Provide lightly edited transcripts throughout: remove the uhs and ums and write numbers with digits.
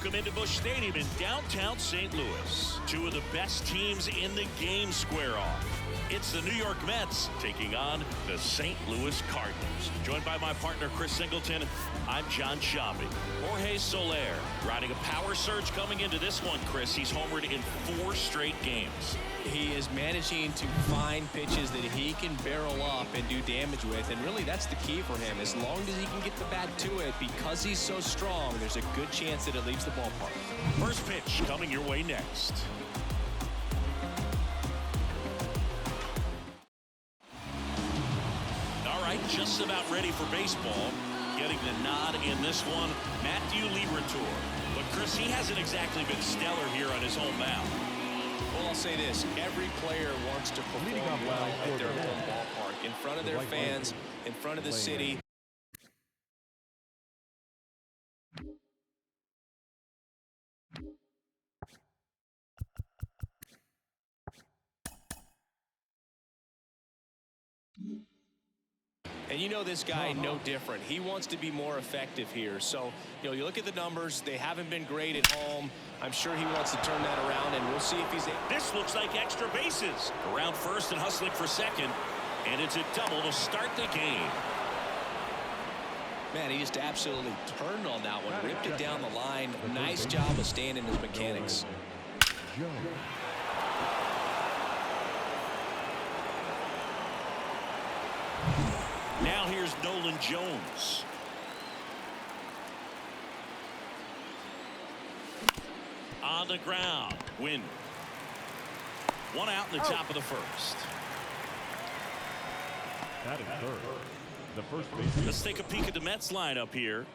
Welcome into Busch Stadium in downtown St. Louis. Two of the best teams in the game square off. It's the New York Mets taking on the St. Louis Cardinals. Joined by my partner Chris Singleton, I'm John Shambi. Jorge Soler riding a power surge coming into this one, Chris. He's homered in 4 straight games. He is managing to find pitches that he can barrel up and do damage with, and really that's the key for him. As long as he can get the bat to it, because he's so strong, there's a good chance that it leaves the ballpark. First pitch coming your way next. Just about ready for baseball. Getting the nod in this one, Matthew Liberatore. But Chris, he hasn't exactly been stellar here on his home mound. Well, I'll say this. Every player wants to perform well at their home ballpark, in front of their fans, in front of the city. And you know this guy no different. He wants to be more effective here. So, you know, you look at the numbers. They haven't been great at home. I'm sure he wants to turn that around, and we'll see if he's able. This looks like extra bases. Around first and hustling for second. And it's a double to start the game. Man, he just absolutely turned on that one. Ripped it down the line. Nice job of staying in his mechanics. Now here's Nolan Jones. On the ground. Win. One out in the top of the first. That is third. The first base. Let's take a peek at the Mets lineup here.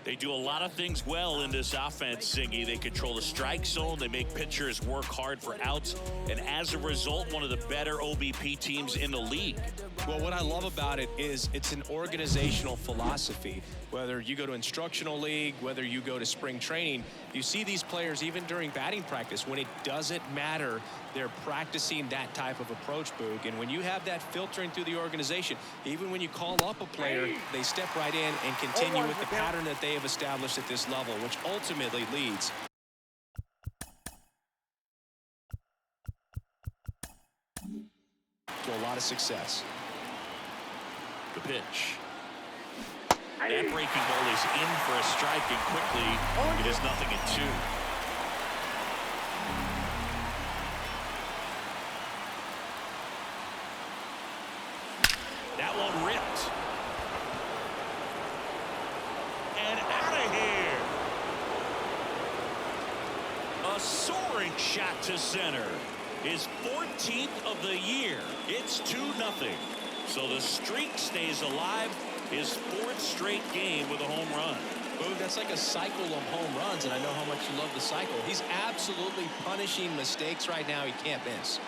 They do a lot of things well in this offense, Singy. They control the strike zone. They make pitchers work hard for outs. And as a result, one of the better OBP teams in the league. Well, what I love about it is it's an organizational philosophy. Whether you go to instructional league, whether you go to spring training, you see these players even during batting practice. When it doesn't matter, they're practicing that type of approach, Boog. And when you have that filtering through the organization, even when you call up a player, they step right in and continue with the pattern that they have established at this level, which ultimately leads to a lot of success. The pitch. That breaking ball is in for a strike, and quickly it is 0-2. That one ripped. And out of here. A soaring shot to center. His 14th of the year. It's 2-0. So the streak stays alive. His 4th straight game with a home run. Boog, that's like a cycle of home runs, and I know how much you love the cycle. He's absolutely punishing mistakes right now he can't miss.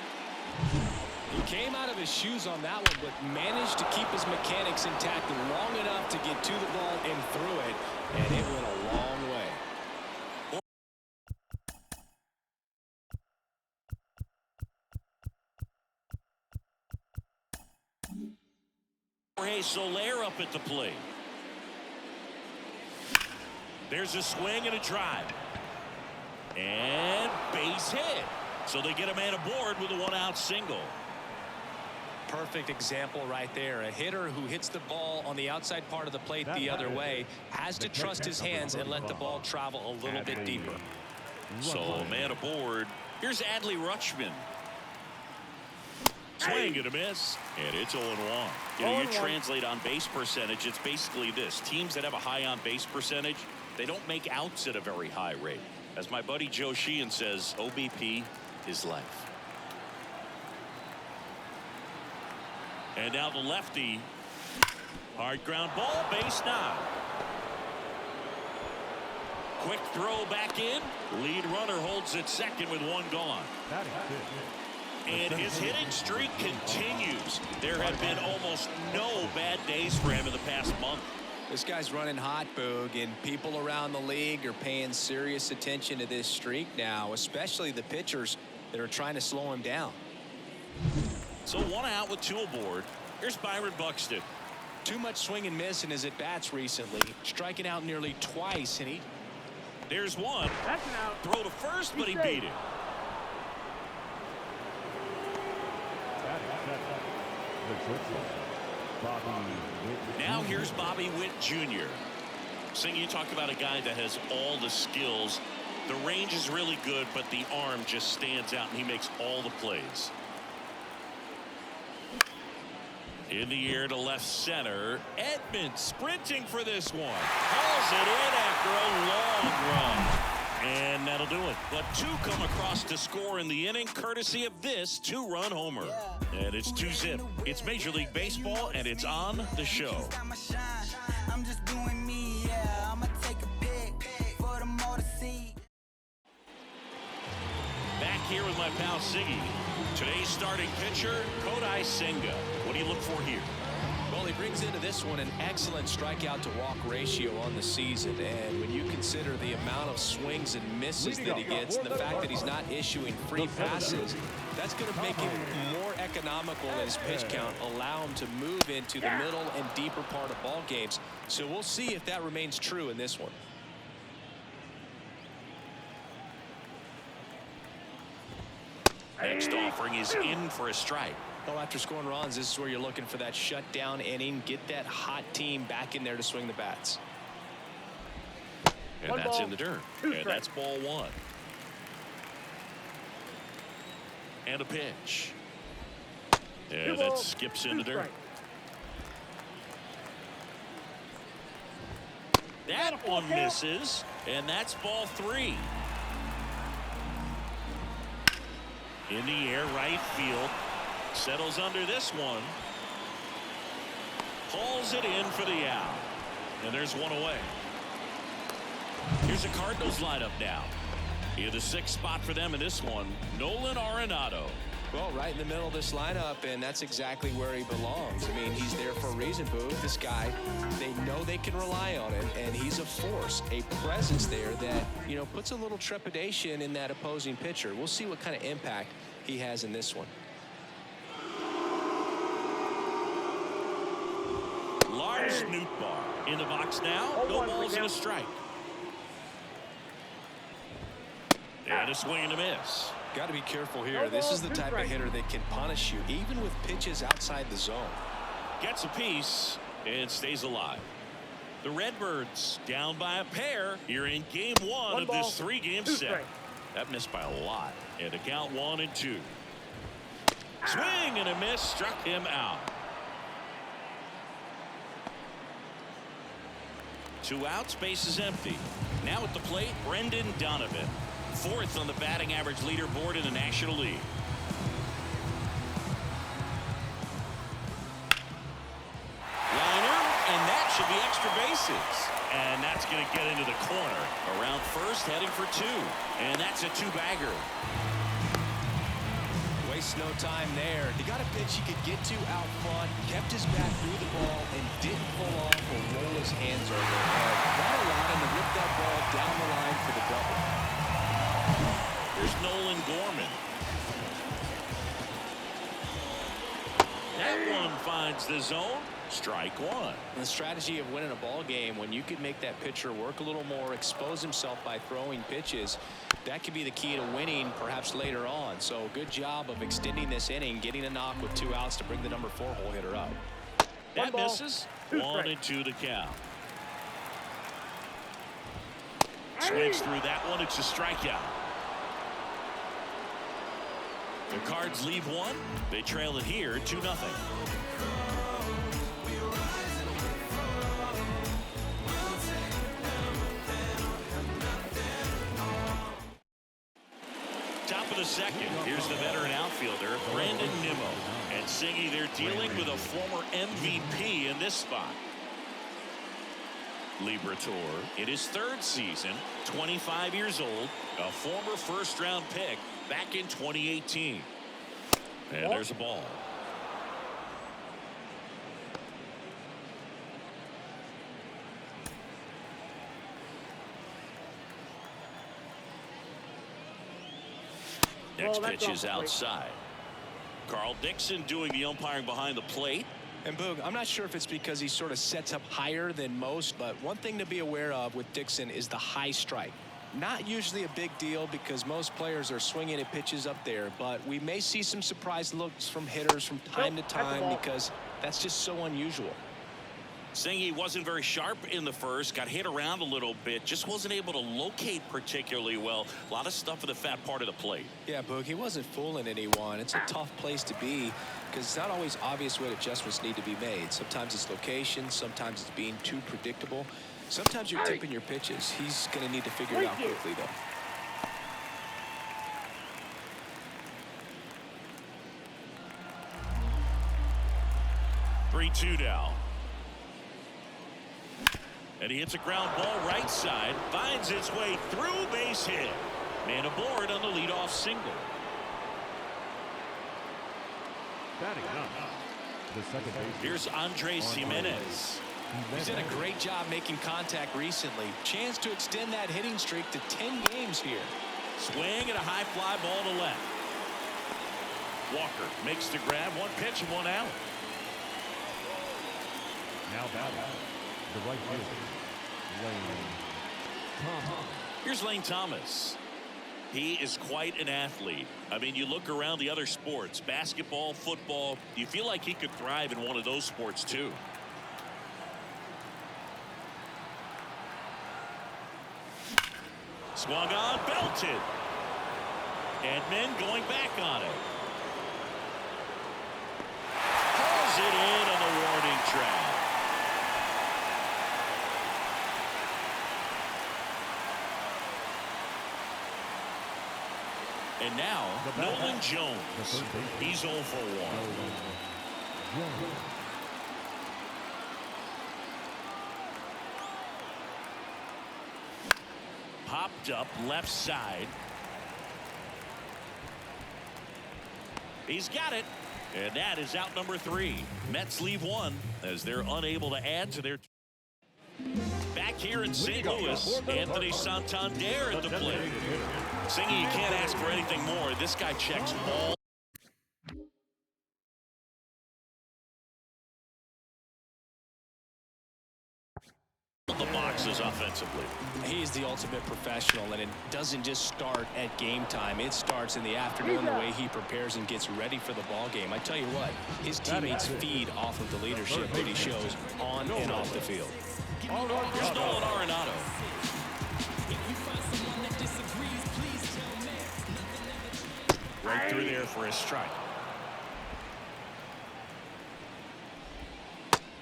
He came out of his shoes on that one, but managed to keep his mechanics intact long enough to get to the ball and through it, and it went a long way. Jorge Soler up at the plate. There's a swing and a drive. And base hit. So they get a man aboard with a 1-out single. Perfect example right there. A hitter who hits the ball on the outside part of the plate the other way has to trust his hands and let the ball travel a little bit deeper. So a man aboard. Here's Adley Rutschman. Swing and a miss, and it's 0-1. You know, you translate on base percentage, it's basically this. Teams that have a high on base percentage, they don't make outs at a very high rate. As my buddy Joe Sheehan says, OBP is life. And now the lefty. Hard ground ball, base now. Quick throw back in. Lead runner holds at second with 1 gone. That is good. And his hitting streak continues. There have been almost no bad days for him in the past month. This guy's running hot, Boog, and people around the league are paying serious attention to this streak now, especially the pitchers that are trying to slow him down. So 1 out with 2 aboard. Here's Byron Buxton. Too much swing and miss in his at-bats recently, striking out nearly twice, and There's one. That's an out. Throw to first, but he beat it. Now here's Bobby Witt Jr. Sing, you talk about a guy that has all the skills. The range is really good, but the arm just stands out, and he makes all the plays. In the air to left center. Edmonds sprinting for this one. Hauls it in after a long run. And that'll do it. But two come across to score in the inning, courtesy of this two-run homer. And it's 2-zip. It's Major League Baseball, and it's on the show. I'm just doing me, yeah. I'ma take a pic for them all to see. Back here with my pal Siggy. Today's starting pitcher, Kodai Senga. What do you look for here? Well, he brings into this one an excellent strikeout to walk ratio on the season. And when you consider the amount of swings and misses that he gets and the fact that he's not issuing free passes, that's going to make him more economical in his pitch count, allow him to move into the middle and deeper part of ball games. So we'll see if that remains true in this one. Next offering is in for a strike. Well, after scoring runs, this is where you're looking for that shutdown inning, get that hot team back in there to swing the bats. And that's in the dirt. And that's ball one. And a pitch. And that skips in the dirt. That one misses. And that's ball three. In the air, right field. Settles under this one. Hauls it in for the out. And there's one away. Here's the Cardinals lineup now. In the sixth spot for them in this one, Nolan Arenado. Well, right in the middle of this lineup, and that's exactly where he belongs. I mean, he's there for a reason, Boo. This guy, they know they can rely on him, and he's a force, a presence there that, you know, puts a little trepidation in that opposing pitcher. We'll see what kind of impact he has in this one. Lars Nootbaar in the box now. No balls and a strike. And a swing and a miss. Got to be careful here. This is the type of hitter that can punish you, even with pitches outside the zone. Gets a piece and stays alive. The Redbirds down by a pair here in game one of this three-game set. That missed by a lot. And to count 1-2. Swing and a miss, struck him out. 2 outs, base is empty. Now at the plate, Brendan Donovan. 4th on the batting average leaderboard in the National League. Liner, and that should be extra bases. And that's going to get into the corner. Around first, heading for 2. And that's a 2-bagger. Wastes no time there. He got a pitch he could get to out front, kept his back through the ball, and didn't pull off or roll his hands over the head. That allowed him to rip that ball down the line for the double. Here's Nolan Gorman. That one finds the zone. Strike one. The strategy of winning a ball game, when you could make that pitcher work a little more, expose himself by throwing pitches, that could be the key to winning perhaps later on. So good job of extending this inning, getting a knock with 2 outs to bring the number 4 hole hitter up. That misses. 1-2 the count. Swings through that one. It's a strikeout. The Cards leave one. They trail it here 2-0. Top of the second. Here's the veteran outfielder, Brandon Nimmo. And Siggy, they're dealing with a former MVP in this spot. Liberatore in his 3rd season, 25 years old, a former first-round pick back in 2018. And there's a ball. Next pitch is outside. Carl Dixon doing the umpiring behind the plate. And Boog, I'm not sure if it's because he sort of sets up higher than most, but one thing to be aware of with Dixon is the high strike. Not usually a big deal because most players are swinging at pitches up there, but we may see some surprise looks from hitters from time to time because that's just so unusual. Singy wasn't very sharp in the first, got hit around a little bit, just wasn't able to locate particularly well. A lot of stuff in the fat part of the plate. Yeah, Boog, he wasn't fooling anyone. It's a tough place to be because it's not always obvious what adjustments need to be made. Sometimes it's location, sometimes it's being too predictable. Sometimes you're tipping your pitches. He's going to need to figure it out quickly, though. Three-two now. And he hits a ground ball right side, finds its way through, base hit. Man aboard on the leadoff single. Batting up, the second baseman. Here's Andres Jimenez. He's done a great job making contact recently. Chance to extend that hitting streak to 10 games here. Swing and a high fly ball to left. Walker makes the grab, one pitch and one out. Now batting, the right fielder, Lane Thomas. Here's Lane Thomas. He is quite an athlete. I mean, you look around the other sports, basketball, football, you feel like he could thrive in one of those sports too. Swung on, belted. Edman going back on it. Pulls it in on the warning track. And now, Nolan Jones. He's 0 for 1. Popped up left side. He's got it. And that is out number 3. Mets leave one as they're unable to add to their. Back here in St. Louis, Anthony Santander at the plate. Singy, you can't ask for anything more. This guy checks all the boxes offensively. He's the ultimate professional, and it doesn't just start at game time. It starts in the afternoon, the way he prepares and gets ready for the ball game. I tell you what, his teammates feed off of the leadership that he shows on and off the field. Here's Nolan Arenado. Right through there for a strike.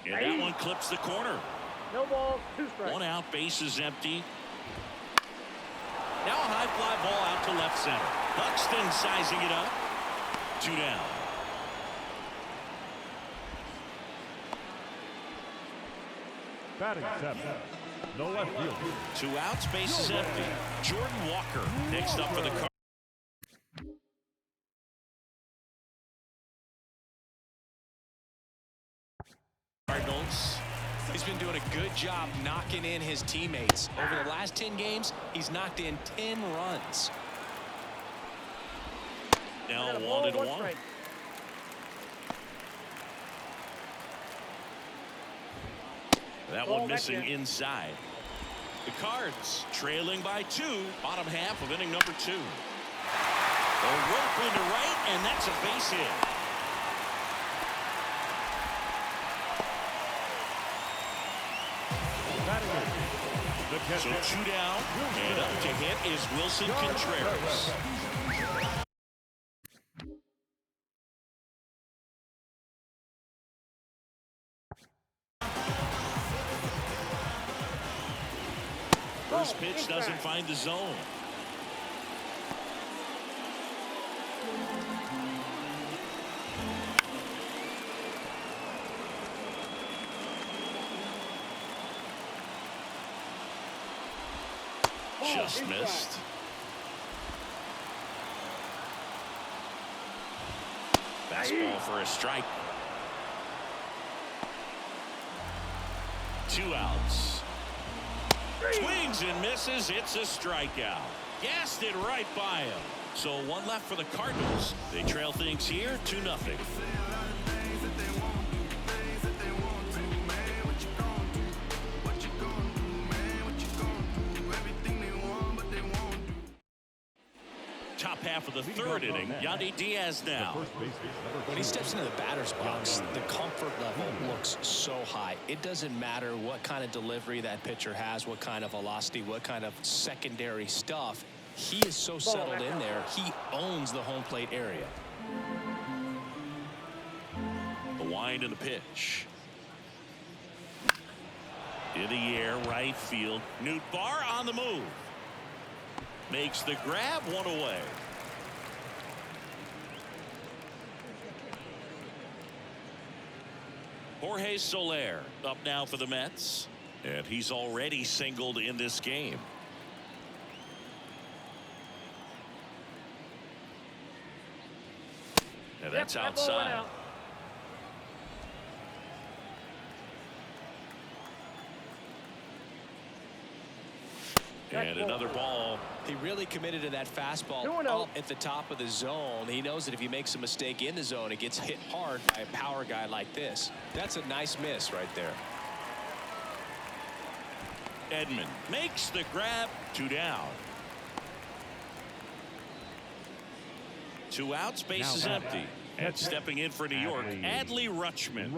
And that one clips the corner. No balls, 2 strikes. 1 out, base is empty. Now a high fly ball out to left center. Buxton sizing it up. 2 down. Batting 7, no left field. 2 outs, base is empty. Jordan Walker next up for the Cardinals. He's been doing a good job knocking in his teammates. Over the last 10 games, he's knocked in 10 runs. Now 1-1. That one missing inside. The Cards trailing by 2, bottom half of inning number 2. A rope into right, and that's a base hit. So 2 down, and up to hit is Wilson Contreras. First pitch doesn't find the zone. Just missed. Fastball for a strike. 2 outs. Swings and misses. It's a strikeout. Gassed it right by him. So 1 left for the Cardinals. They trail things here 2-0. half of the third inning. Yandy Diaz now. When he steps into the batter's box, the comfort level looks so high. It doesn't matter what kind of delivery that pitcher has, what kind of velocity, what kind of secondary stuff. He is so settled in there, he owns the home plate area. The wind and the pitch. In the air, right field. Newt Barr on the move. Makes the grab, one away. Jorge Soler up now for the Mets. And he's already singled in this game. And that's outside. And another ball. He really committed to that fastball up at the top of the zone. He knows that if he makes a mistake in the zone, it gets hit hard by a power guy like this. That's a nice miss right there. Edman makes the grab. 2 down. 2 outs, base is empty. And stepping in for New York, Adley Rutschman.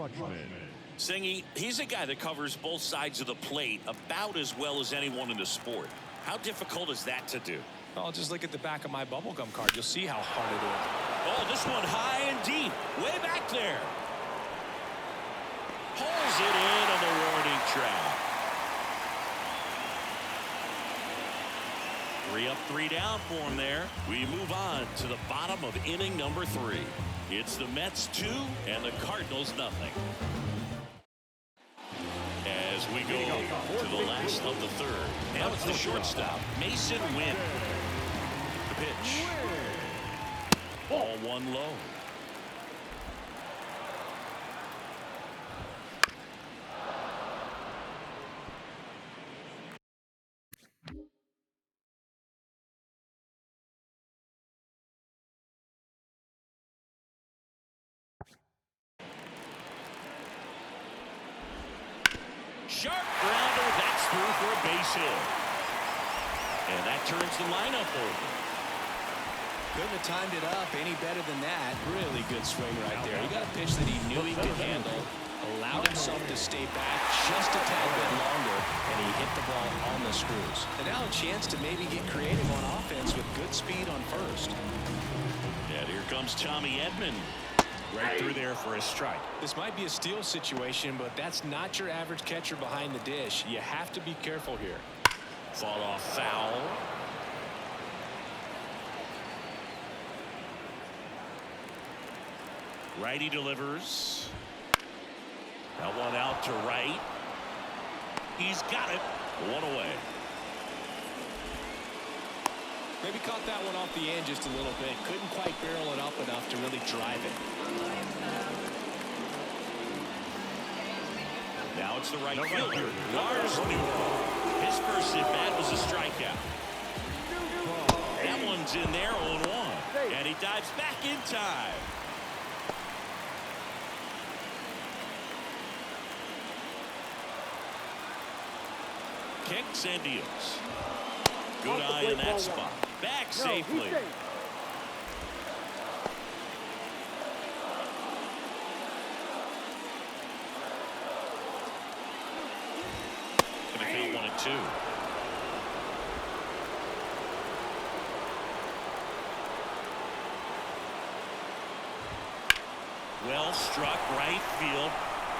Singy, he's a guy that covers both sides of the plate about as well as anyone in the sport. How difficult is that to do? Well, just look at the back of my bubblegum card. You'll see how hard it is. Oh, this one high and deep. Way back there. Pulls it in on the warning track. 3 up, 3 down for him there. We move on to the bottom of inning number 3. It's the Mets 2 and the Cardinals nothing. As we go to the last of the third. Now it's the shortstop, Mason Wynn. The pitch. Ball 1 low. Sharp grounder, that's through for a base hit. And that turns the lineup over. Couldn't have timed it up any better than that. Really good swing right there. He got a pitch that he knew he could handle, allowed himself to stay back just a tad bit longer, and he hit the ball on the screws. And now a chance to maybe get creative on offense with good speed on first. And here comes Tommy Edman. Right through there for a strike. This might be a steal situation, but that's not your average catcher behind the dish. You have to be careful here. Fought off foul. Righty delivers. That one out to right. He's got it. 1 away. Maybe caught that one off the end just a little bit. Couldn't quite barrel it up enough to really drive it. Now it's the right fielder, Lars Newman. His first at bat was a strikeout. That one's in there 0-1. And he dives back in time. Kicks and deals. Good eye in that spot. Back safely. Gonna count 1 and 2. Well struck, right field.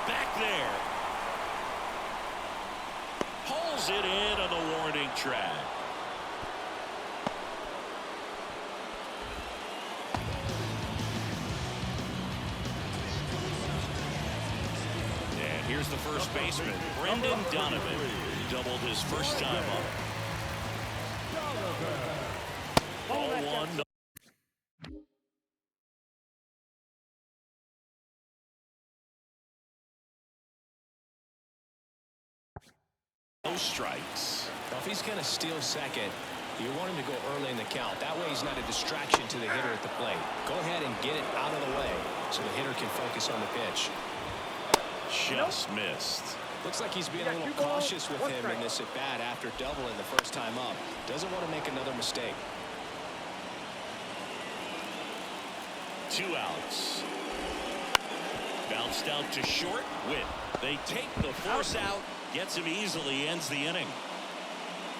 Back there. Pulls it in on the warning track. And here's the first baseman, Brendan Donovan. Doubled his first time up. Ball 1. No strikes. Well, if he's going to steal second, you want him to go early in the count. That way he's not a distraction to the hitter at the plate. Go ahead and get it out of the way so the hitter can focus on the pitch. Just missed. Looks like he's being a little cautious with him in this at bat after doubling the first time up. Doesn't want to make another mistake. 2 outs. Bounced out to short. Witt. They take the force out. Gets him easily. Ends the inning.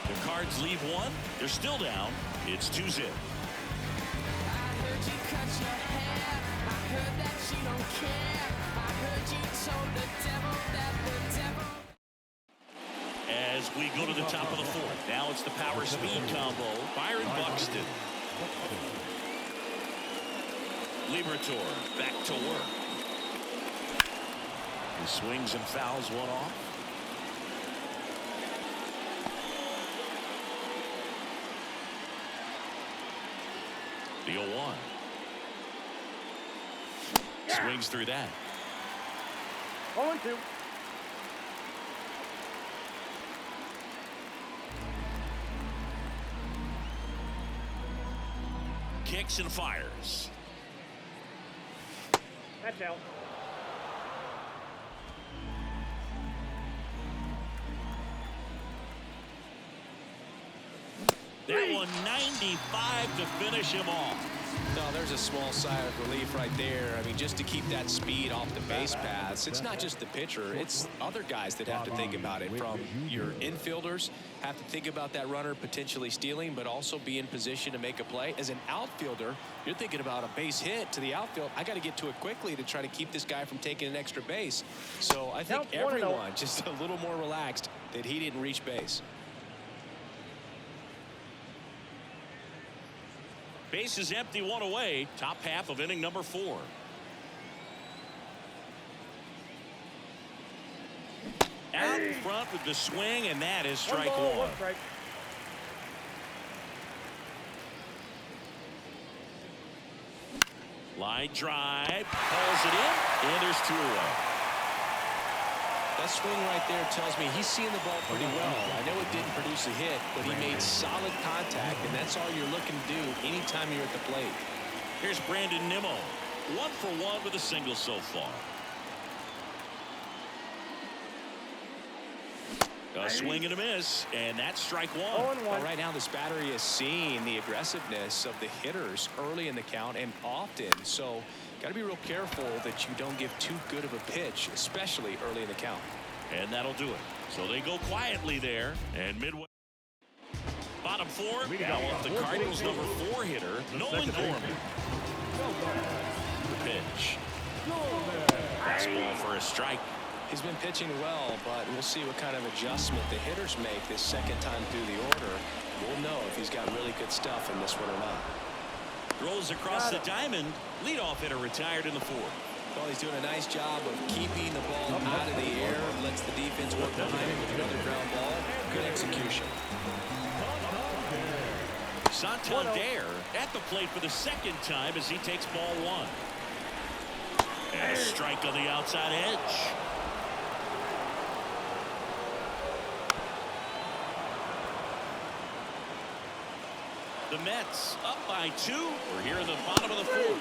The Cards leave 1. They're still down. It's 2-0. As we go to the top of the 4th. Now it's the power speed combo. Byron Buxton. Liberatore back to work. He swings and fouls one off. The 0-1. Swings through that. 0-2. Kicks and fires. That's out. That one 95 to finish him off. No, there's a small sigh of relief right there. I mean, just to keep that speed off the base paths. It's not just the pitcher. It's other guys that have to think about it. From your infielders have to think about that runner potentially stealing, but also be in position to make a play. As an outfielder, you're thinking about a base hit to the outfield. I got to get to it quickly to try to keep this guy from taking an extra base. So I think everyone just a little more relaxed that he didn't reach base. Base is empty, 1 away. Top half of inning number 4. Out in front with the swing, and that is strike 1. Strike. Line drive, pulls it in, and there's 2 away. That swing right there tells me he's seeing the ball pretty well. I know it didn't produce a hit, but he made solid contact, and that's all you're looking to do anytime you're at the plate. Here's Brandon Nimmo. 1 for 1 with a single so far. A swing and a miss, and that's strike 1. 0-1. Well, right now this battery is seeing the aggressiveness of the hitters early in the count and often, so got to be real careful that you don't give too good of a pitch, especially early in the count. And that'll do it. So they go quietly there, and midway. Bottom 4, now off the Cardinals' number 4 hitter, Nolan Gorman. The pitch. Fastball for a strike. He's been pitching well, but we'll see what kind of adjustment the hitters make this second time through the order. We'll know if he's got really good stuff in this one or not. Throws across the diamond. Leadoff hitter retired in the 4th. Well, he's doing a nice job of keeping the ball out of the air. Lets the defense work behind him with another ground ball. Good execution. Santander at the plate for the second time as he takes ball 1. And a strike on the outside edge. The Mets up by 2. We're here in the bottom of the 4th.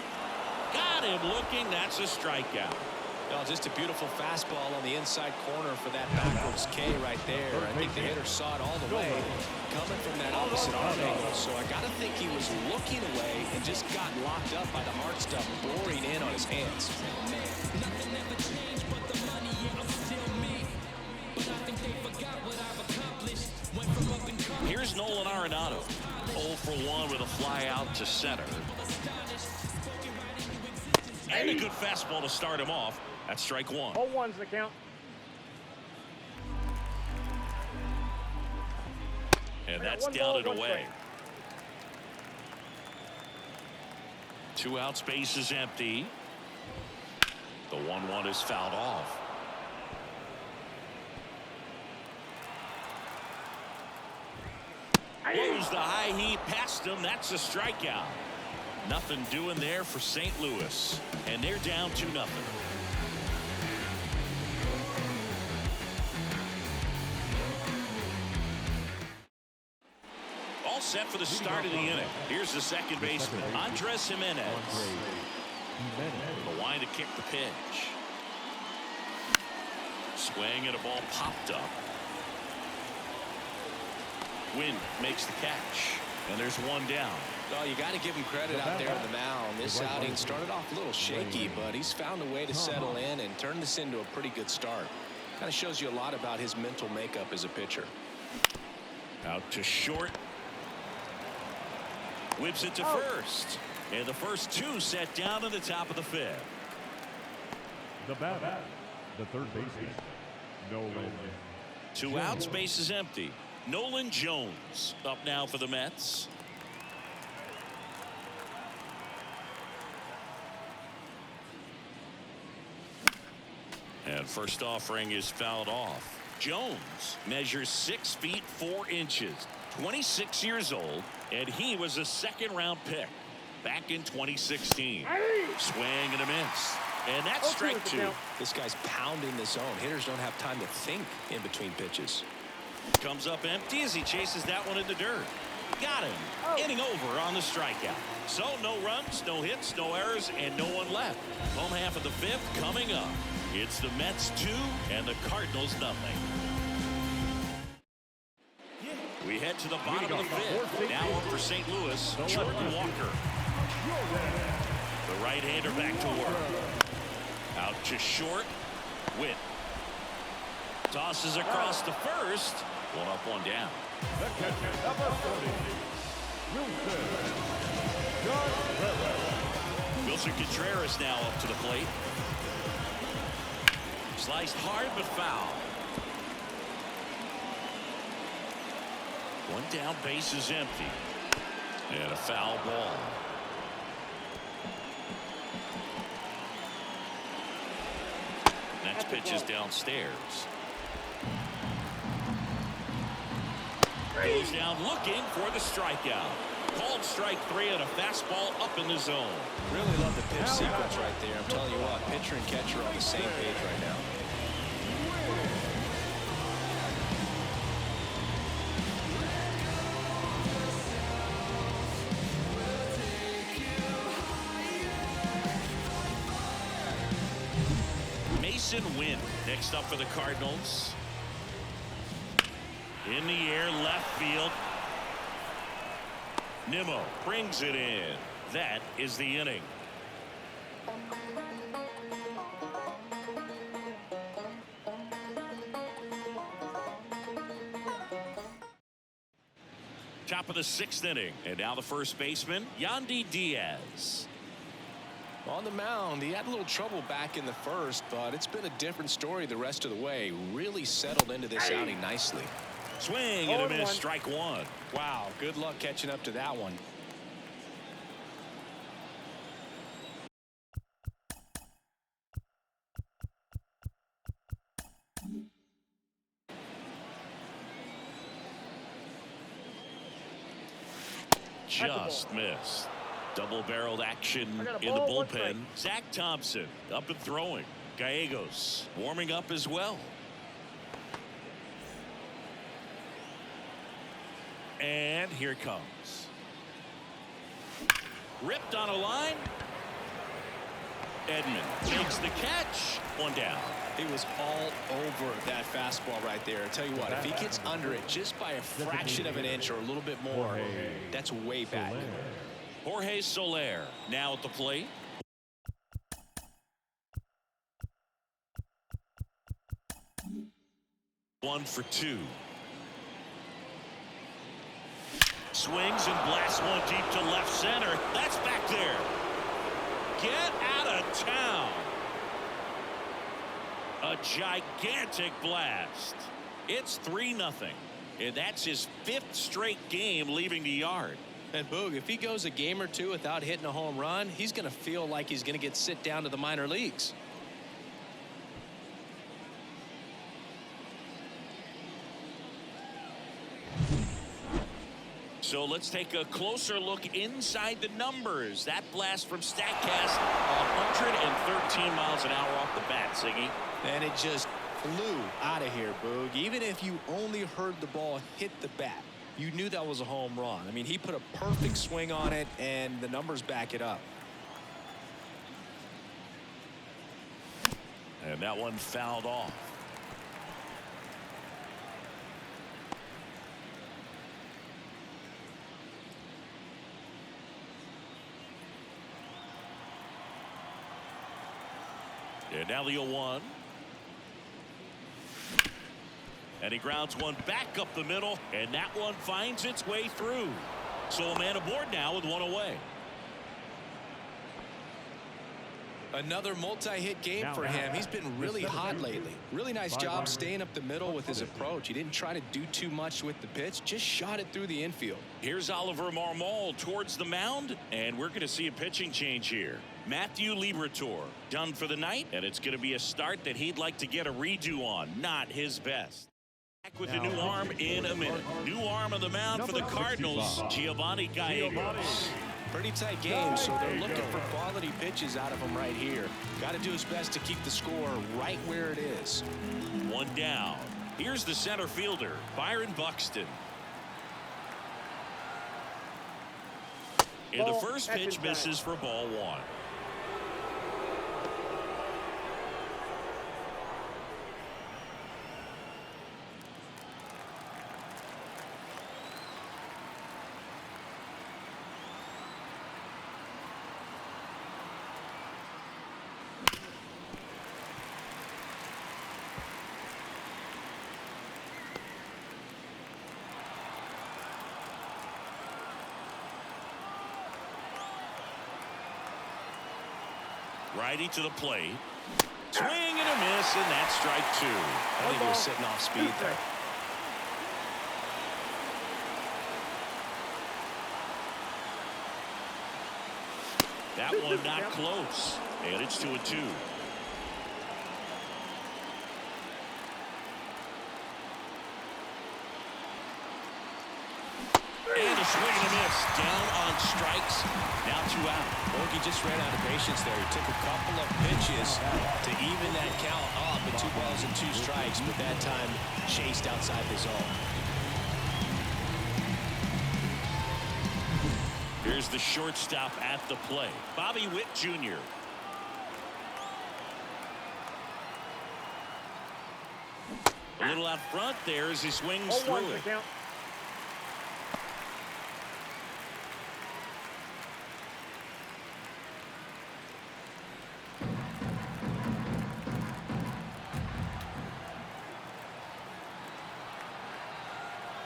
Got him looking. That's a strikeout. Well, just a beautiful fastball on the inside corner for that backwards K right there. I think the hitter saw it all the way coming from that opposite arm angle. So I got to think he was looking away and just got locked up by the hard stuff boring in on his hands. Here's Nolan Arenado. 0 for 1 with a fly out to center. And a good fastball to start him off. That's strike 1. 0-1's the count. And that's down and away. 2 out, space is empty. The 1-1 is fouled off. Blows the high heat past him. That's a strikeout. Nothing doing there for St. Louis. And they're down 2-0. All set for the start of the inning. Here's the second baseman, Andres Jimenez. The line to kick the pitch. Swing and a ball popped up. Wynn makes the catch. And there's one down. Well, you got to give him credit out there on the mound. This outing started off a little shaky, but he's found a way to settle in and turn this into a pretty good start. Kind of shows you a lot about his mental makeup as a pitcher. Out to short. Whips it to first. And the first two set down in the top of the fifth. The batter, the third baseman, Nolan. 2 outs, base is empty. Nolan Jones up now for the Mets. And first offering is fouled off. Jones measures 6 feet 4 inches, 26 years old, and he was a 2nd-round pick back in 2016. Swing and a miss. And that's strike 2. This guy's pounding the zone. Hitters don't have time to think in between pitches. Comes up empty as he chases that one in the dirt. Got him. Inning over on the strikeout. So no runs, no hits, no errors, and no one left. Home half of the 5th coming up. It's the Mets 2 and the Cardinals nothing. We head to the bottom of the 5th. Now up for St. Louis, Jordan Walker. The right-hander back to work. Out to short. Witt. Tosses across to first. 1 up, 1 down. The catcher, number 40, Wilson Contreras now up to the plate. Sliced hard but foul. 1 down, base is empty. And a foul ball. Next pitch is downstairs. Goes down looking for the strikeout. Called strike 3 and a fastball up in the zone. Really love the pitch sequence right there. I'm telling you what, pitcher and catcher are on the same page right now. Mason Wynn next up for the Cardinals. In the air, left field. Nimmo brings it in. That is the inning. Top of the 6th inning, and now the first baseman, Yandy Diaz. On the mound, he had a little trouble back in the first, but it's been a different story the rest of the way. Really settled into this outing nicely. Swing and a miss, strike 1. Wow, good luck catching up to that one. Just missed. Double-barreled action in the bullpen. Zach Thompson up and throwing. Gallegos warming up as well. And here it comes. Ripped on a line. Edman makes the catch. 1 down. He was all over that fastball right there. I tell you what, if he gets under it just by a fraction of an inch or a little bit more, that's way bad. Jorge Soler now at the plate. One for 2. Swings and blasts one deep to left center. That's back there. Get out of town. A gigantic blast. It's 3-0. And that's his 5th straight game leaving the yard. And Boog, if he goes a game or 2 without hitting a home run, he's going to feel like he's going to get sit down to the minor leagues. So let's take a closer look inside the numbers. That blast from StatCast, 113 miles an hour off the bat, Siggy. And it just flew out of here, Boog. Even if you only heard the ball hit the bat, you knew that was a home run. I mean, he put a perfect swing on it, and the numbers back it up. And that one fouled off. And now the 0-1. And he grounds one back up the middle, and that one finds its way through. So a man aboard now with one away. Another multi-hit game for him. He's been really hot lately. Really nice job staying up the middle with his approach. He didn't try to do too much with the pitch, just shot it through the infield. Here's Oliver Marmol towards the mound, and we're going to see a pitching change here. Matthew Liberatore done for the night, and it's going to be a start that he'd like to get a redo on. Not his best. Back with a new arm in a minute. New arm on the mound for the Cardinals, Giovanni Gallegos. Pretty tight game, so they're looking for quality pitches out of him right here. Got to do his best to keep the score right where it is. One down. Here's the center fielder, Byron Buxton. And the first pitch misses for ball one. Righty to the plate. Swing and a miss, and that's strike two. I think he was sitting off speed there. That one not close, and it's 2-2. And a swing and a miss. Down on strikes. Now 2 out. Bogey just ran out of patience there. He took a couple of pitches to even that count up at 2 balls and 2 strikes, but that time chased outside the zone. Here's the shortstop at the plate, Bobby Witt Jr. A little out front there as he swings through it.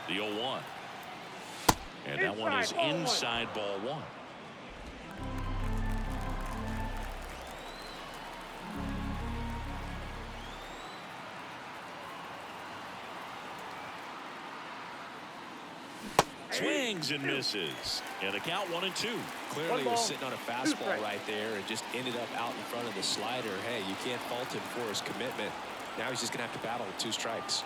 The 0-1. And that one is inside ball one. Swings and misses. And a count 1-2. Clearly was sitting on a fastball right there and just ended up out in front of the slider. Hey, you can't fault him for his commitment. Now he's just going to have to battle with 2 strikes.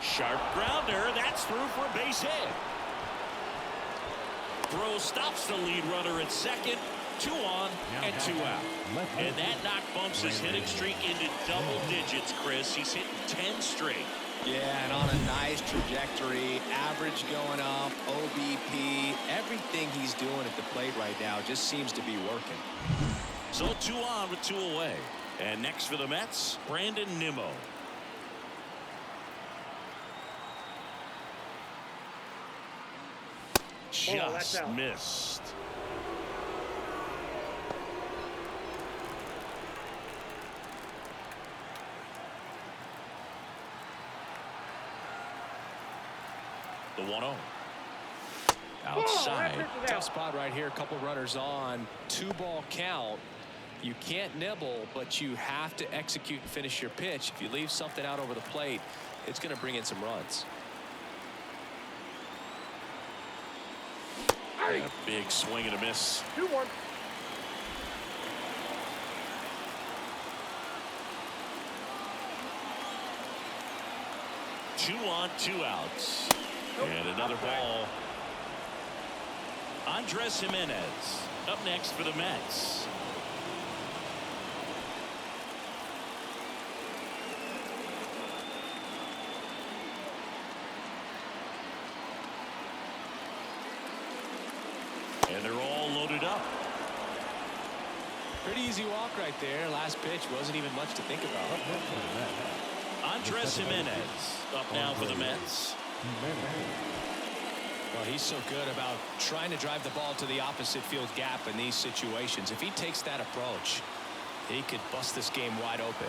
Sharp grounder. That's through for a base hit. Throw stops the lead runner at second. 2 on and 2 out. And that knock bumps his hitting streak into double digits, Chris. He's hitting 10 straight. Yeah, and on a nice trajectory. Average going up, OBP. Everything he's doing at the plate right now just seems to be working. So 2 on with 2 away. And next for the Mets, Brandon Nimmo. Just missed. The 1-0. Outside. Tough spot right here. A couple runners on. 2-ball count. You can't nibble, but you have to execute and finish your pitch. If you leave something out over the plate, it's going to bring in some runs. And a big swing and a miss. 2-1. Two on, 2 outs. And another ball. Andres Jimenez up next for the Mets. And they're all loaded up. Pretty easy walk right there. Last pitch wasn't even much to think about. Andres Jimenez up now for the Mets. Well, he's so good about trying to drive the ball to the opposite field gap in these situations. If he takes that approach, he could bust this game wide open.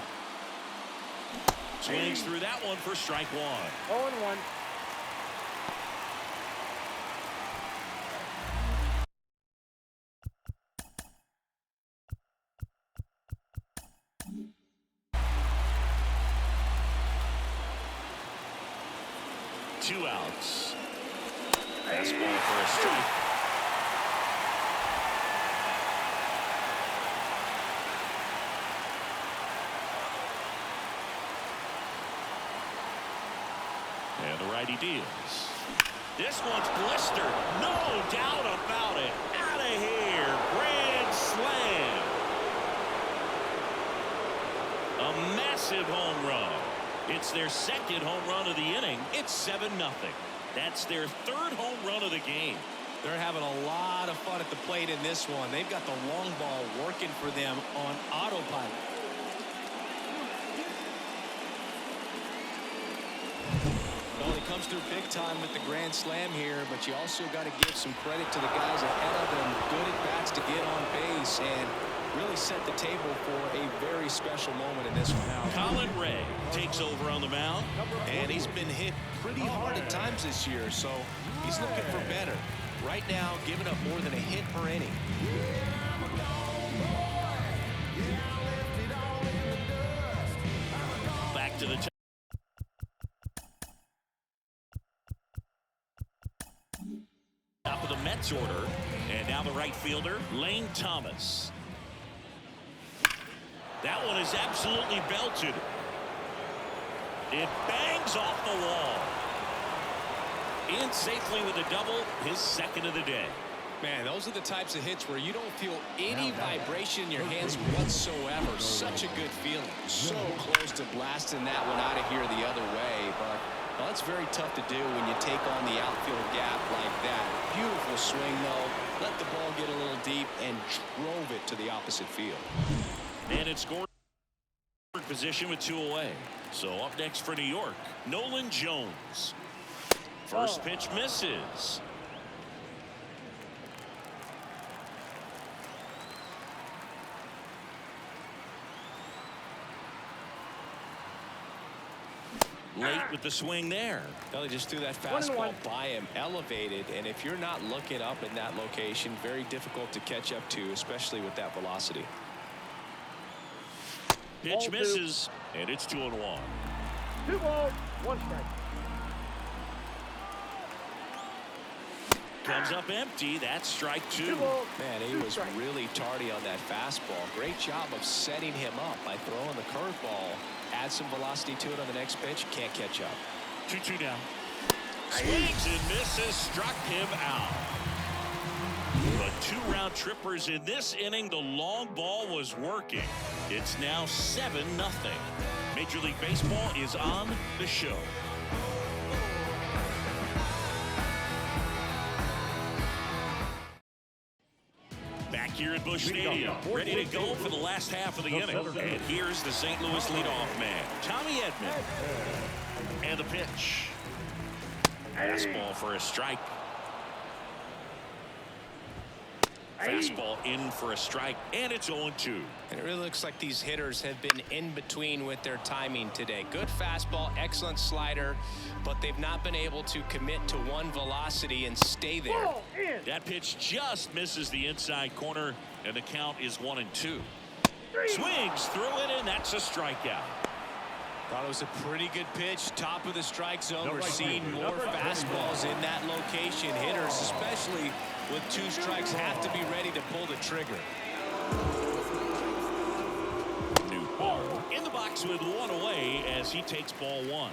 Swings through that one for strike one. 0-1. Two outs. Fastball for a strike. And the righty deals. This one's blistered. No doubt about it. Out of here. Grand slam. A massive home run. It's their second home run of the inning. It's 7-0. That's their third home run of the game. They're having a lot of fun at the plate in this one. They've got the long ball working for them on autopilot. Well, he comes through big time with the grand slam here, but you also got to give some credit to the guys ahead of them. Good at bats to get on base and really set the table for a very special moment in this one. Now, Colin Ray takes over on the mound. and he's been hit pretty hard at times this year, so he's looking for better. Right now, giving up more than a hit per inning. Back to the top of the Mets order. And now the right fielder, Lane Thomas. That one is absolutely belted. It bangs off the wall. In safely with a double, his second of the day. Man, those are the types of hits where you don't feel any vibration in your hands whatsoever. Such a good feeling. So close to blasting that one out of here the other way. But well, that's very tough to do when you take on the outfield gap like that. Beautiful swing, though. Let the ball get a little deep and drove it to the opposite field. And it scored position with 2 away. So up next for New York, Nolan Jones. First pitch misses. Late with the swing there. Well, he just threw that fastball by him, elevated, and if you're not looking up in that location, very difficult to catch up to, especially with that velocity. Pitch misses, and it's 2-1. 2 balls, 1 strike. Comes up empty. That's strike 2. 2 balls, Man, he was really tardy on that fastball. Great job of setting him up by throwing the curveball. Add some velocity to it on the next pitch. Can't catch up. 2-2 down. Swings and misses. Struck him out. But 2 round trippers in this inning. The long ball was working. It's now 7-0. Major League Baseball is on the show. Back here at Busch Stadium, ready to go for the last half of the inning. And here's the St. Louis leadoff man, Tommy Edman. And the pitch. Fastball for a strike. Fastball in for a strike, and it's 0-2. And it really looks like these hitters have been in between with their timing today. Good fastball, excellent slider, but they've not been able to commit to one velocity and stay there. That pitch just misses the inside corner, and the count is 1-2. Swings through it, and that's a strikeout. Thought it was a pretty good pitch. Top of the strike zone. We're seeing more fastballs in that location. Hitters, especially with 2 strikes, have to be ready to pull the trigger. New ball in the box with 1 away as he takes ball 1.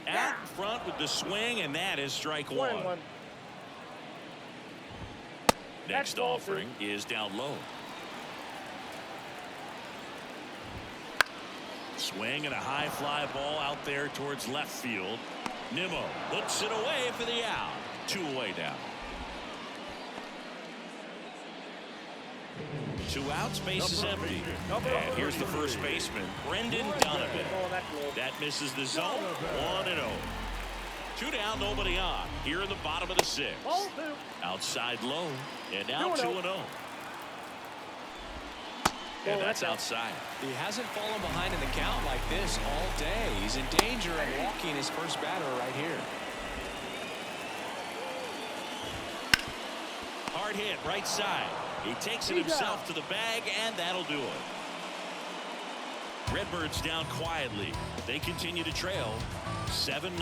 Out in front with the swing, and that is strike 1. Next offering is down low. Swing and a high fly ball out there towards left field. Nimmo hooks it away for the out. 2 away now. 2 outs, base is empty. And here's the first baseman, Brendan Donovan. That misses the zone. 1-0. Two down, nobody on. Here in the bottom of the sixth. Ball two. Outside low. And now 2-0. And that's outside. He hasn't fallen behind in the count like this all day. He's in danger of walking his first batter right here. Hard hit, right side. He takes it himself to the bag, and that'll do it. Redbirds down quietly. They continue to trail 7-0.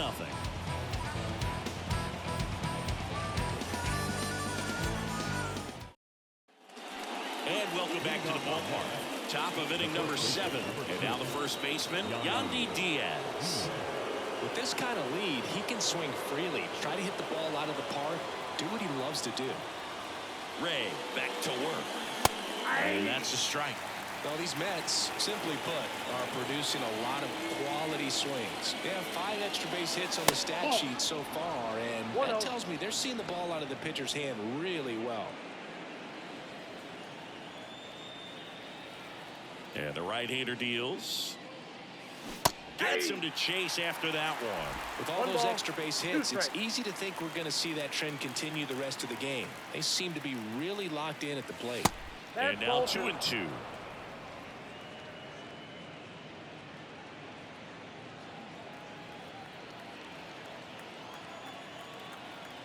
And welcome back to the ballpark. Top of inning number 7. And now the first baseman, Yandy Diaz. With this kind of lead, he can swing freely, try to hit the ball out of the park, do what he loves to do. Ray back to work. And that's a strike. Well, these Mets, simply put, are producing a lot of quality swings. They have 5 extra base hits on the stat sheet so far, and that tells me they're seeing the ball out of the pitcher's hand really well. And the right-hander deals. Gets him to chase after that one. With all those extra base hits, it's easy to think we're going to see that trend continue the rest of the game. They seem to be really locked in at the plate. And now 2-2.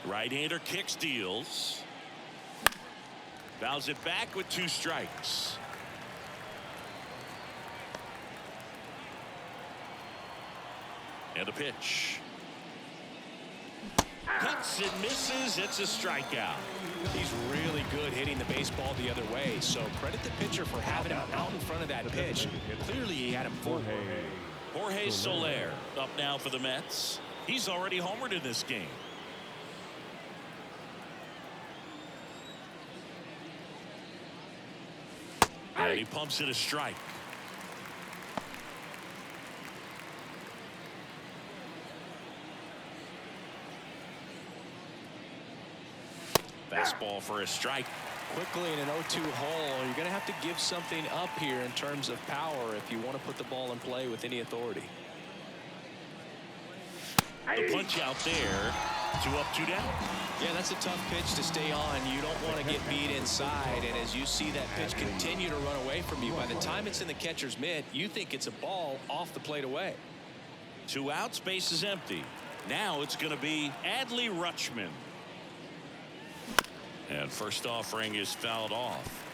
Right-hander kicks, deals. Fouls it back with 2 strikes. And a pitch. Hits and misses. It's a strikeout. He's really good hitting the baseball the other way, so credit the pitcher for having him out in front of that pitch. Clearly he had him forward. Jorge Soler up now for the Mets. He's already homered in this game. And he pumps it a strike. Fastball for a strike. Quickly in an 0-2 hole, you're going to have to give something up here in terms of power if you want to put the ball in play with any authority. The punch out there. 2 up, 2 down. Yeah, that's a tough pitch to stay on. You don't want to get beat inside, and as you see that pitch continue to run away from you, by the time it's in the catcher's mitt, you think it's a ball off the plate away. 2 outs, base is empty. Now it's going to be Adley Rutschman. And first offering is fouled off.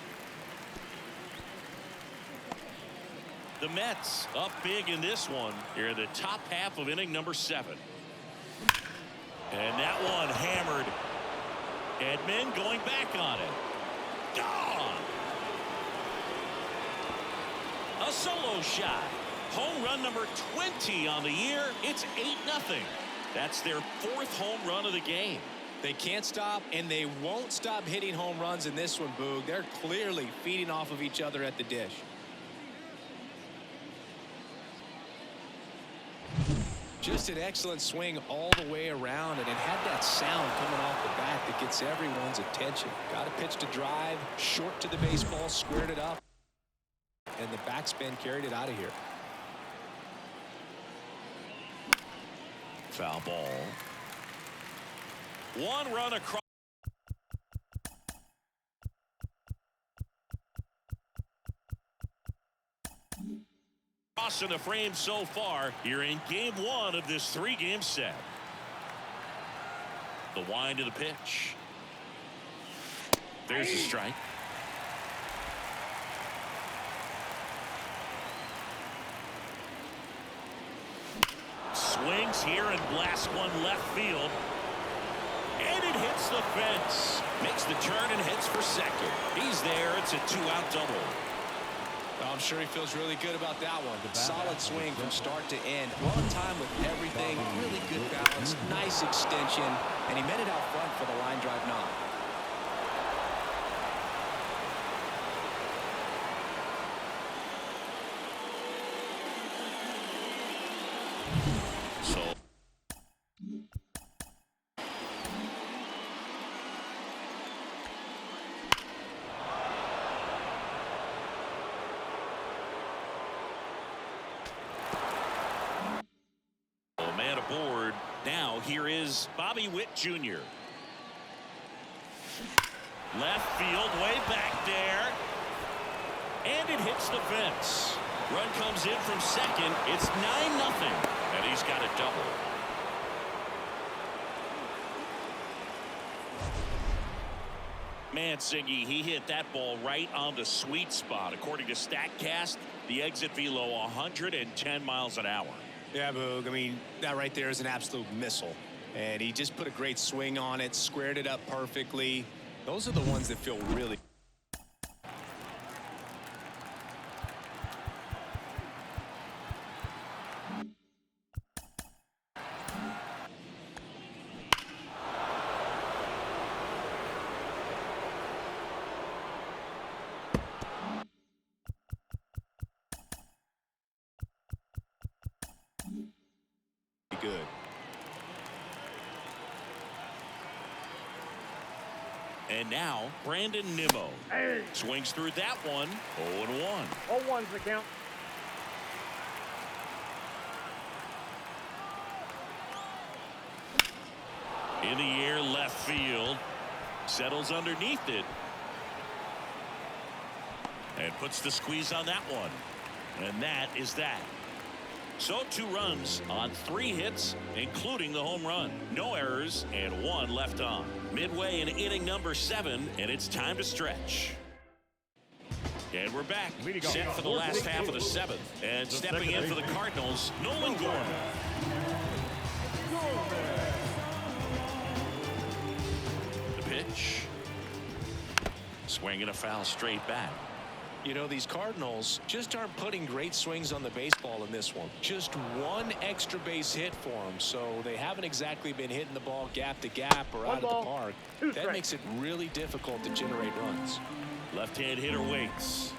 The Mets up big in this one. Here in the top half of inning number 7. And that one hammered. Edman going back on it. Gone. A solo shot. Home run number 20 on the year. It's 8-0. That's their 4th home run of the game. They can't stop, and they won't stop hitting home runs in this one, Boog. They're clearly feeding off of each other at the dish. Just an excellent swing all the way around, and it had that sound coming off the bat that gets everyone's attention. Got a pitch to drive, short to the baseball, squared it up, and the backspin carried it out of here. Foul ball. 1 run across. In the frame so far here in game 1 of this 3-game set. The wind of the pitch. There's a strike. Swings here and blasts one left field. And it hits the fence. Makes the turn and hits for second. He's there. It's a 2-out double. I'm sure he feels really good about that one. Solid swing from start to end. On time with everything. Really good balance. Nice extension. And he met it out front for the line drive knock. Man aboard Now here is Bobby Witt Jr. Left field, way back there. And it hits the fence. Run comes in from second. It's 9-0. And he's got a double. Man, Siggy, he hit that ball right on the sweet spot. According to StatCast, the exit velo 110 miles an hour. Yeah, Boog. I mean, that right there is an absolute missile. And he just put a great swing on it, squared it up perfectly. Those are the ones that feel really good. And now, Brandon Nimmo swings through that one. 0-1. 0-1's the count. In the air, left field. Settles underneath it. And puts the squeeze on that one. And that is that. So 2 runs on 3 hits, including the home run. No errors and 1 left on. Midway in inning number 7, and it's time to stretch. And we're back, set for the last half of the 7th. And stepping in for the Cardinals, Nolan Gorman. The pitch. Swing and a foul straight back. You know, these Cardinals just aren't putting great swings on the baseball in this one. Just 1 extra base hit for them, so they haven't exactly been hitting the ball gap to gap or out of the park. That makes it really difficult to generate runs. Left-hand hitter waits.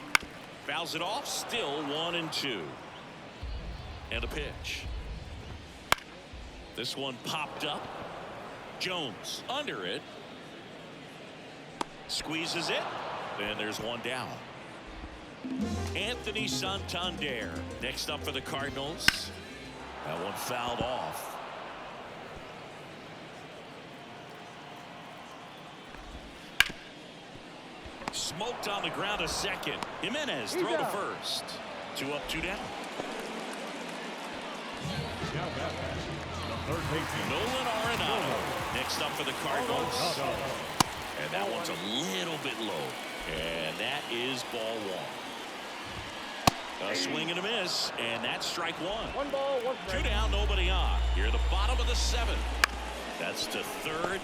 Fouls it off, still 1-2. And a pitch. This one popped up. Jones under it. Squeezes it. And there's 1 down. Anthony Santander next up for the Cardinals. That one fouled off. Smoked on the ground to second. Jimenez throw to first. 2 up, 2 down. Nolan Arenado next up for the Cardinals. And that one's a little bit low. And that is ball 1. A swing and a miss, and that's strike 1. 1 ball, 1 strike. 2 down, nobody on. Here at the bottom of the 7th. That's to third.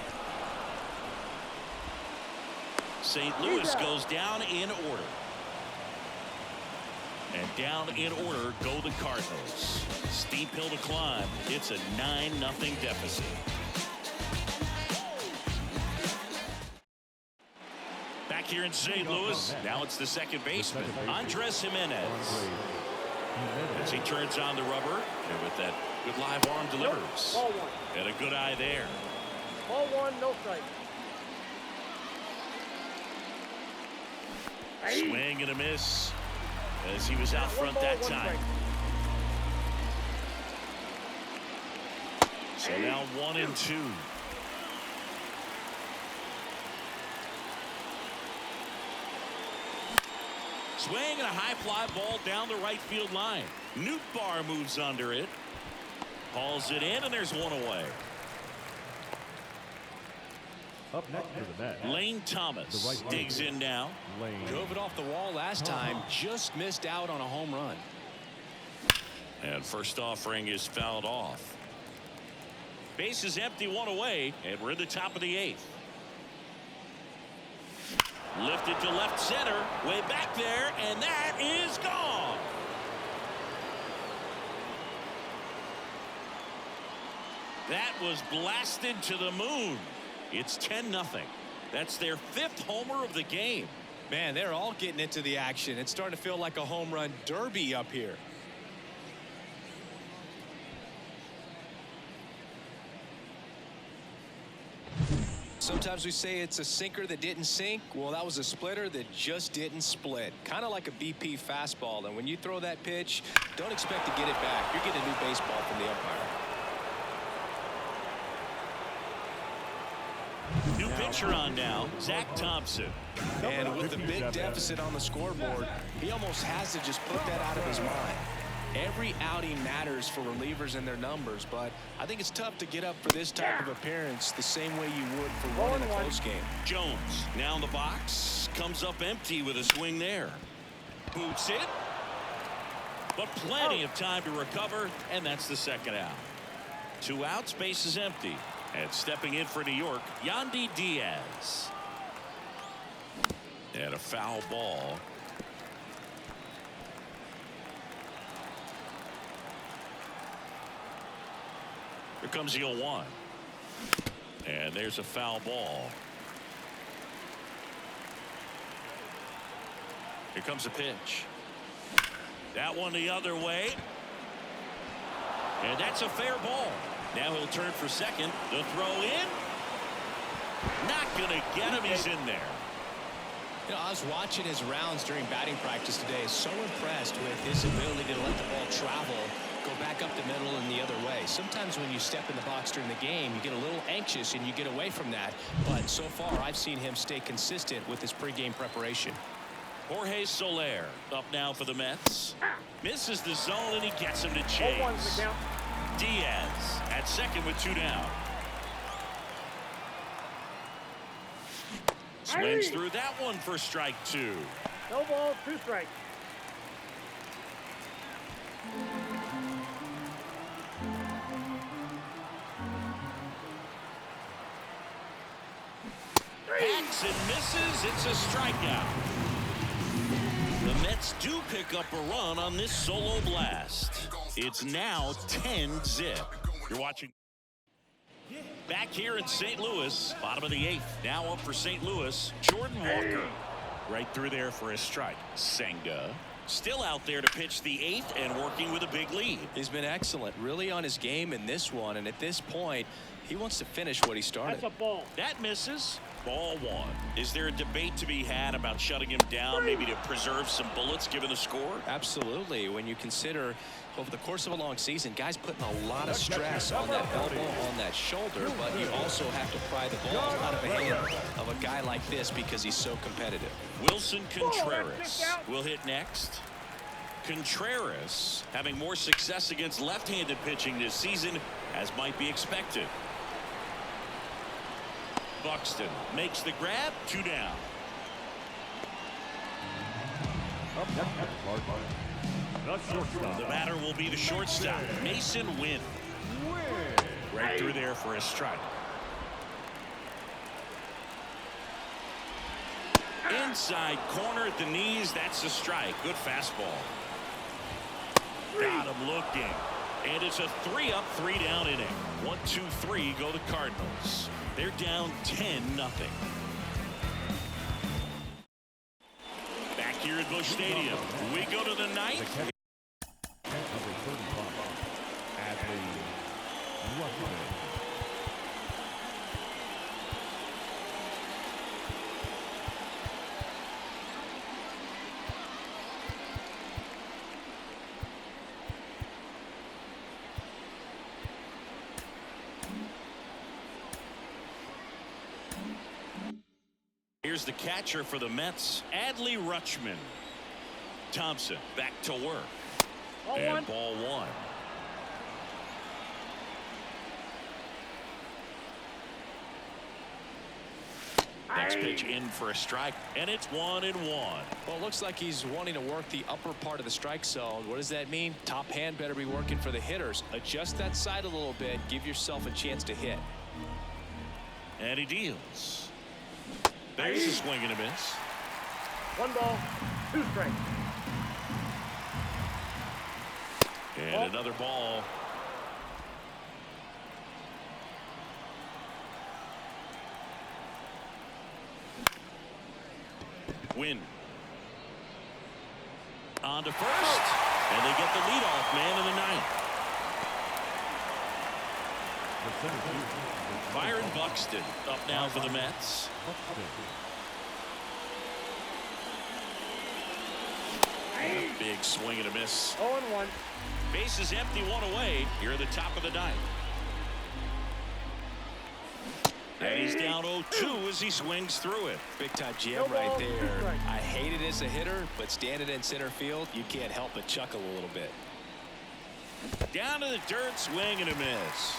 St. Louis goes down in order. And down in order go the Cardinals. Steep hill to climb. It's a 9-0 deficit. Back here in St. Louis, now it's the second baseman, Andres Jimenez. As he turns on the rubber, and with that good live arm delivers. Ball 1. And a good eye there. Ball 1, no strike. Swing and a miss as he was out front that time. So now 1-2. Swing and a high fly ball down the right field line. Nootbaar moves under it. Hauls it in, and there's 1 away. Up next for the Mets, Lane Thomas digs in now. Drove it off the wall last time. Just missed out on a home run. And first offering is fouled off. Base is empty, 1 away, and we're in the top of the 8th. Lifted to left center, way back there, and that is gone. That was blasted to the moon. It's 10-0. That's their 5th homer of the game. Man, they're all getting into the action. It's starting to feel like a home run derby up here. Sometimes we say it's a sinker that didn't sink. Well, that was a splitter that just didn't split. Kind of like a BP fastball. And when you throw that pitch, don't expect to get it back. You're getting a new baseball from the umpire. pitcher on now, Zach Thompson. And with the big deficit on the scoreboard, he almost has to just put that out of his mind. Every outing matters for relievers and their numbers, but I think it's tough to get up for this type of appearance the same way you would for one in a close game. Jones now in the box, comes up empty with a swing there. Boots it, but plenty of time to recover, and that's the second out. 2 outs, base is empty. And stepping in for New York, Yandy Diaz. And a foul ball. Here comes the 0-1. And there's a foul ball. Here comes a pitch. That one the other way. And that's a fair ball. Now he'll turn for second. The throw in. Not going to get him. He's in there. You know, I was watching his rounds during batting practice today. So impressed with his ability to let the ball travel, go back up the middle and the other way. Sometimes when you step in the box during the game, you get a little anxious and you get away from that. But so far, I've seen him stay consistent with his pregame preparation. Jorge Soler up now for the Mets. Misses the zone and he gets him to chase. Diaz at second with 2 down. Swings through that one for strike 2. No ball, 2 strikes. Hacks and misses. It's a strikeout. The Mets do pick up a run on this solo blast. It's now 10-zip. You're watching back here in St. Louis, bottom of the 8th. Now up for St. Louis, Jordan Walker. Right through there for a strike. Senga still out there to pitch the 8th and working with a big lead. He's been excellent, really on his game in this one. And at this point, he wants to finish what he started. That's a ball. That misses. Ball 1. Is there a debate to be had about shutting him down, maybe to preserve some bullets given the score? Absolutely. When you consider over the course of a long season, guys putting a lot of stress on that elbow, on that shoulder, but you also have to pry the ball out of the hand of a guy like this because he's so competitive. Wilson Contreras will hit next. Contreras having more success against left-handed pitching this season, as might be expected. Buxton makes the grab. 2 down. The batter will be the shortstop, Mason Wynn. Right through there for a strike. Inside corner at the knees. That's a strike. Good fastball. Got him looking. And it's a 3-up, 3-down inning. 1, 2, 3 go the Cardinals. They're down 10-0. Back here at Busch Stadium, we go to the 9th. Here's the catcher for the Mets, Adley Rutschman. Thompson back to work. And ball 1. Next pitch in for a strike, and it's 1-1. Well, it looks like he's wanting to work the upper part of the strike zone. What does that mean? Top hand better be working for the hitters. Adjust that side a little bit. Give yourself a chance to hit. And he deals. There's a swing and a miss. 1 ball, 2 strikes. And another ball. Win. On to first. And they get the leadoff man in the 9th. Byron Buxton up now for the Mets. And a big swing and a miss. 0-1. Base is empty, 1 away. Here at the top of the 9th. And he's down 0-2 as he swings through it. Big time jam No right ball, 2 there. strikes. I hate it as a hitter, but standing in center field, you can't help but chuckle a little bit. Down to the dirt, swing and a miss.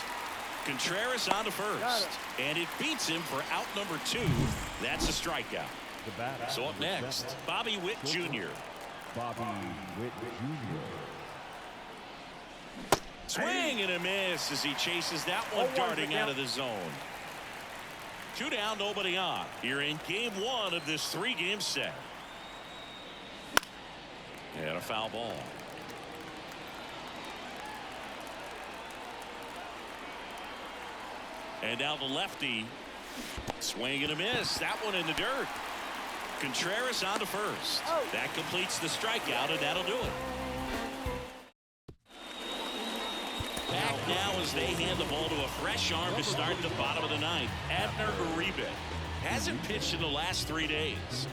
Contreras on to first. And it beats him for out number 2. That's a strikeout. The batter. So up next, Bobby Witt Jr. Bobby Witt Jr. Swing and a miss as he chases that one darting out of the zone. 2 down, nobody on. Here in game 1 of this 3-game set. And a foul ball. And now the lefty. Swing and a miss. That one in the dirt. Contreras on to first. That completes the strikeout, and that'll do it. Back now as they hand the ball to a fresh arm to start the bottom of the 9th. Abner Uribe hasn't pitched in the last 3 days.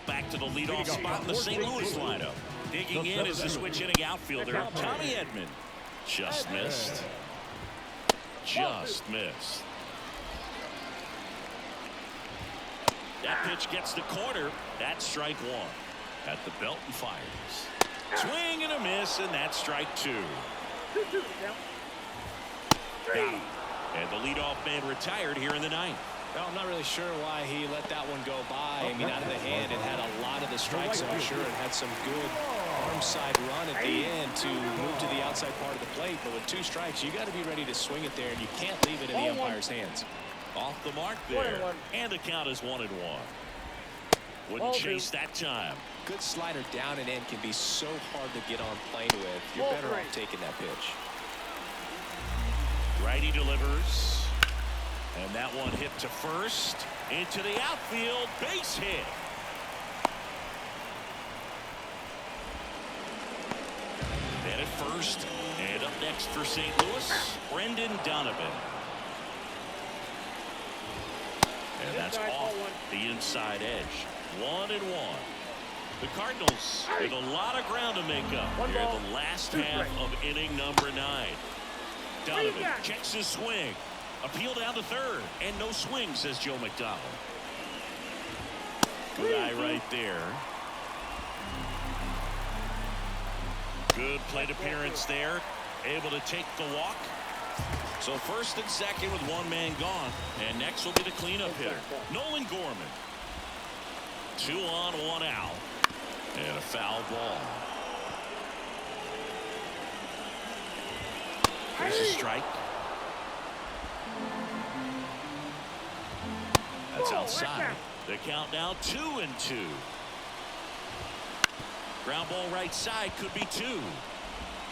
Back to the leadoff spot in the St. Louis lineup. Digging in is the switch hitting outfielder Tommy Edman. Just missed. Just missed. That pitch gets the corner. That's strike 1. At the belt and fires. Swing and a miss, and that's strike 2. 2-2 count. Got him. And the leadoff man retired here in the 9th. Well, I'm not really sure why he let that one go by. I mean, out of the hand, it had a lot of the strikes, I'm sure, and had some good arm side run at the end to move to the outside part of the plate. But with 2 strikes, you got to be ready to swing it there, and you can't leave it in the umpire's hands. Off the mark there. And the count is 1-1. Wouldn't chase that time. Good slider down and in can be so hard to get on plane with. You're better off taking that pitch. Righty delivers. And that one hit to first. Into the outfield. Base hit. And at first. And up next for St. Louis, Brendan Donovan. And that's off the inside edge. 1-1. The Cardinals with a lot of ground to make up here in the last half of inning number 9. Donovan checks his swing. Appeal down to third. And no swing, says Joe McDonald. Good eye right there. Good plate appearance there. Able to take the walk. So first and second with 1 man gone. And next will be the cleanup hitter, Nolan Gorman. 2 on, 1 out. And a foul ball. Here's a strike. That's outside. The count now 2-2. Ground ball right side, could be 2.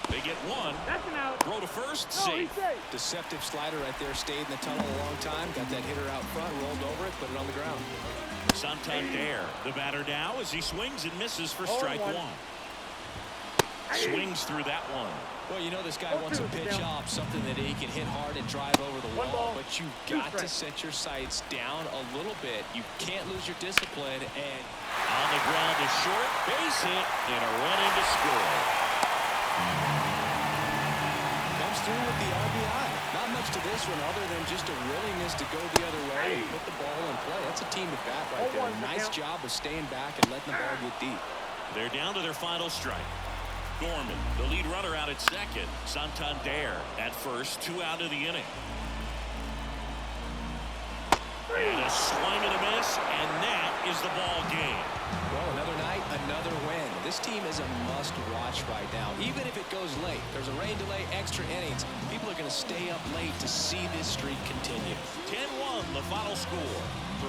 They get 1. That's an out. Throw to first, No, safe. he's safe. Deceptive slider right there. Stayed in the tunnel a long time. Got that hitter out front. Rolled over it. Put it on the ground. Santander, the batter now as he swings and misses for strike 1. Swings through that one. Well, you know this guy wants a pitch off, something that he can hit hard and drive over the wall, but you got to set your sights down a little bit. You can't lose your discipline. And on the ground is short, base hit, and a run in to score. Comes through with the RBI. Not much to this one other than just a willingness to go the other way and put the ball in play. That's a team at bat right there. Nice job of staying back and letting the ball get deep. They're down to their final strike. Gorman, the lead runner, out at second. Santander at first, 2 out of the inning. And a swing and a miss, and that is the ball game. Well, another night, another win. This team is a must-watch right now. Even if it goes late, there's a rain delay, extra innings. People are going to stay up late to see this streak continue. 10-1, the final score. For